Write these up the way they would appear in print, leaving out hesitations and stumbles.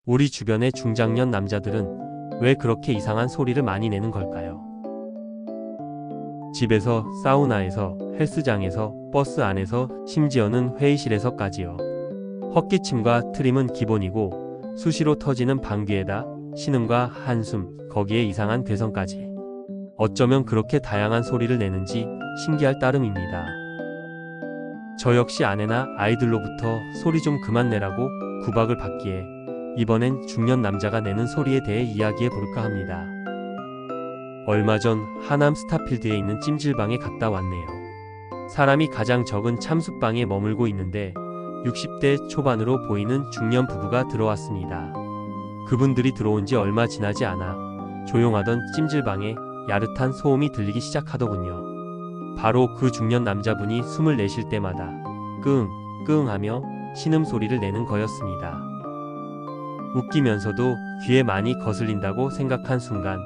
우리 주변의 중장년 남자들은 왜 그렇게 이상한 소리를 많이 내는 걸까요? 집에서, 사우나에서, 헬스장에서, 버스 안에서, 심지어는 회의실에서까지요. 헛기침과 트림은 기본이고 수시로 터지는 방귀에다 신음과 한숨, 거기에 이상한 괴성까지. 어쩌면 그렇게 다양한 소리를 내는지 신기할 따름입니다. 저 역시 아내나 아이들로부터 소리 좀 그만 내라고 구박을 받기에 이번엔 중년 남자가 내는 소리에 대해 이야기해 볼까 합니다. 얼마 전 하남 스타필드에 있는 찜질방에 갔다 왔네요. 사람이 가장 적은 참숯방에 머물고 있는데 60대 초반으로 보이는 중년 부부가 들어왔습니다. 그분들이 들어온 지 얼마 지나지 않아 조용하던 찜질방에 야릇한 소음이 들리기 시작하더군요. 바로 그 중년 남자분이 숨을 내쉴 때마다 끙, 끙 하며 신음소리를 내는 거였습니다. 웃기면서도 귀에 많이 거슬린다고 생각한 순간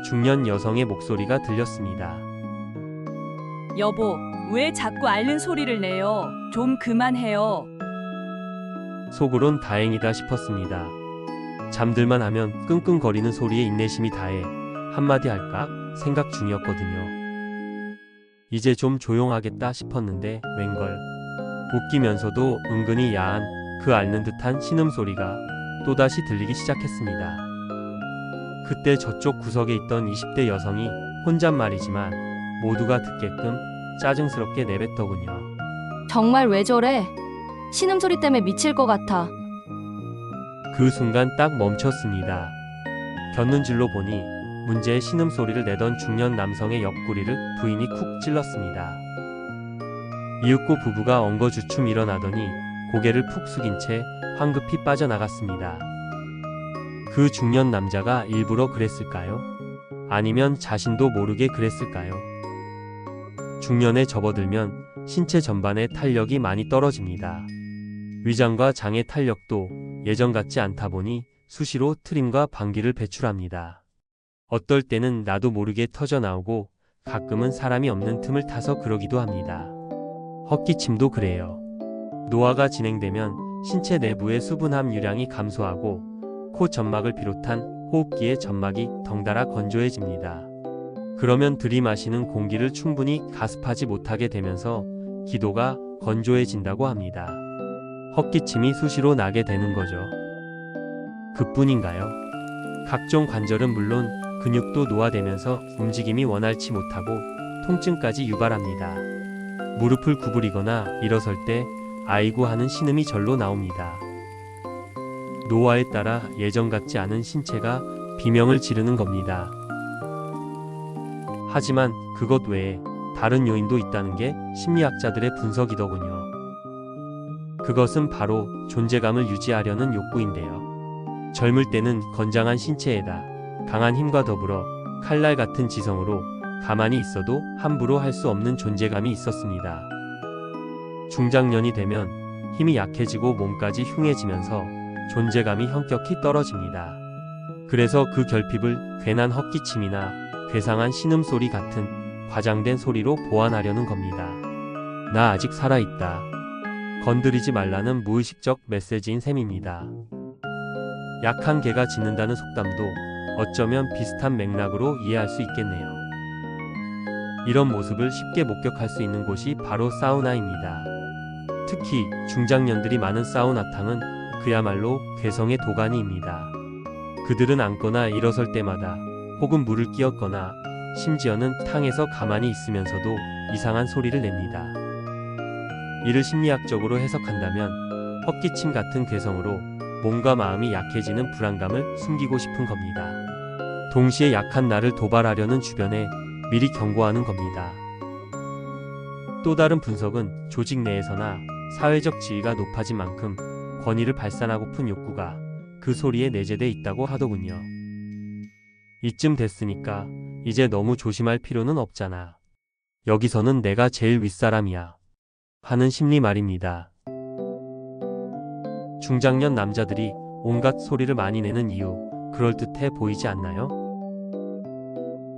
중년 여성의 목소리가 들렸습니다. 여보, 왜 자꾸 앓는 소리를 내요? 좀 그만해요. 속으론 다행이다 싶었습니다. 잠들만 하면 끙끙거리는 소리에 인내심이 다해 한마디 할까 생각 중이었거든요. 이제 좀 조용하겠다 싶었는데 웬걸. 웃기면서도 은근히 야한 그 앓는 듯한 신음소리가 또다시 들리기 시작했습니다. 그때 저쪽 구석에 있던 20대 여성이 혼잣말이지만 모두가 듣게끔 짜증스럽게 내뱉더군요. 정말 왜 저래? 신음소리 때문에 미칠 것 같아. 그 순간 딱 멈췄습니다. 곁눈질로 보니 문제의 신음소리를 내던 중년 남성의 옆구리를 부인이 쿡 찔렀습니다. 이윽고 부부가 엉거주춤 일어나더니 고개를 푹 숙인 채 황급히 빠져나갔습니다. 그 중년 남자가 일부러 그랬을까요? 아니면 자신도 모르게 그랬을까요? 중년에 접어들면 신체 전반의 탄력이 많이 떨어집니다. 위장과 장의 탄력도 예전 같지 않다 보니 수시로 트림과 방귀를 배출합니다. 어떨 때는 나도 모르게 터져나오고 가끔은 사람이 없는 틈을 타서 그러기도 합니다. 헛기침도 그래요. 노화가 진행되면 신체 내부의 수분 함유량이 감소하고 코 점막을 비롯한 호흡기의 점막이 덩달아 건조해집니다. 그러면 들이마시는 공기를 충분히 가습하지 못하게 되면서 기도가 건조해진다고 합니다. 헛기침이 수시로 나게 되는 거죠. 그뿐인가요? 각종 관절은 물론 근육도 노화되면서 움직임이 원활치 못하고 통증까지 유발합니다. 무릎을 구부리거나 일어설 때 아이고 하는 신음이 절로 나옵니다. 노화에 따라 예전 같지 않은 신체가 비명을 지르는 겁니다. 하지만 그것 외에 다른 요인도 있다는 게 심리학자들의 분석이더군요. 그것은 바로 존재감을 유지하려는 욕구인데요. 젊을 때는 건장한 신체에다 강한 힘과 더불어 칼날 같은 지성으로 가만히 있어도 함부로 할 수 없는 존재감이 있었습니다. 중장년이 되면 힘이 약해지고 몸까지 흉해지면서 존재감이 현격히 떨어집니다. 그래서 그 결핍을 괜한 헛기침이나 괴상한 신음소리 같은 과장된 소리로 보완하려는 겁니다. 나 아직 살아있다. 건드리지 말라는 무의식적 메시지인 셈입니다. 약한 개가 짖는다는 속담도 어쩌면 비슷한 맥락으로 이해할 수 있겠네요. 이런 모습을 쉽게 목격할 수 있는 곳이 바로 사우나입니다. 특히 중장년들이 많은 사우나탕은 그야말로 괴성의 도가니입니다. 그들은 앉거나 일어설 때마다 혹은 물을 끼얹거나 심지어는 탕에서 가만히 있으면서도 이상한 소리를 냅니다. 이를 심리학적으로 해석한다면 헛기침 같은 괴성으로 몸과 마음이 약해지는 불안감을 숨기고 싶은 겁니다. 동시에 약한 나를 도발하려는 주변에 미리 경고하는 겁니다. 또 다른 분석은 조직 내에서나 사회적 지위가 높아진 만큼 권위를 발산하고픈 욕구가 그 소리에 내재돼 있다고 하더군요. 이쯤 됐으니까 이제 너무 조심할 필요는 없잖아. 여기서는 내가 제일 윗사람이야. 하는 심리 말입니다. 중장년 남자들이 온갖 소리를 많이 내는 이유, 그럴듯해 보이지 않나요?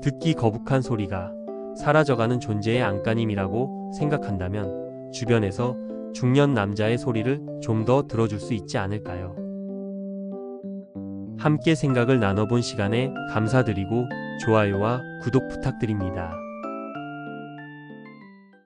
듣기 거북한 소리가 사라져가는 존재의 안간힘이라고 생각한다면 주변에서 중년 남자의 소리를 좀 더 들어줄 수 있지 않을까요? 함께 생각을 나눠본 시간에 감사드리고 좋아요와 구독 부탁드립니다.